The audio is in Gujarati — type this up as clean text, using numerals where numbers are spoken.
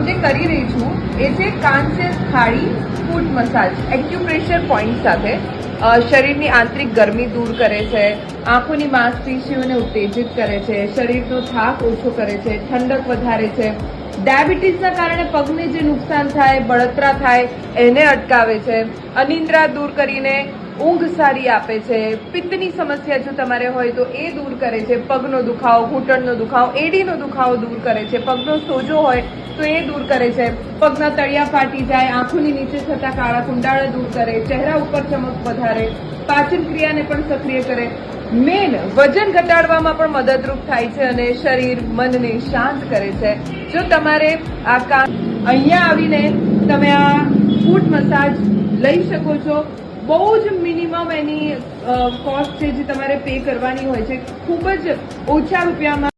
હું જે કરી રહી છું એ છે કાંસેસ થાળી ફૂટ મસાજ એક્યુપ્રેશર પોઈન્ટ સાથે શરીરની આંતરિક ગરમી દૂર કરે છે, આંખોની માંસપેશીઓને ઉત્તેજિત કરે છે, શરીરનો થાક ઓછો કરે છે, ઠંડક વધારે છે, ડાયાબિટીસના કારણે પગને જે નુકસાન થાય, બળતરા થાય એને અટકાવે છે, અનિદ્રા દૂર કરીને ઊંઘ સારી આપે છે, પિત્તની સમસ્યા જો તમારે હોય તો એ દૂર કરે છે, પગનો દુખાવો, ઘૂંટણનો દુખાવો, એડીનો દુખાવો દૂર કરે છે, પગનો સોજો હોય તો એ દૂર કરે છે, પગના તળિયા ફાટી જાય, આંખોની નીચે થતા કાળા કુંડાળા દૂર કરે, ચહેરા ઉપર ચમક વધારે, પાચન ક્રિયાને પણ સક્રિય કરે, મેન વજન ઘટાડવામાં પણ મદદરૂપ થાય છે અને શરીર મનને શાંત કરે છે. જો તમારે આ કામ અહીંયા આવીને તમે આ ફૂટ મસાજ લઈ શકો છો. બહુ જ મિનિમમ એની કોસ્ટ છે જે તમારે પે કરવાની હોય છે, ખૂબ જ ઓછા રૂપિયામાં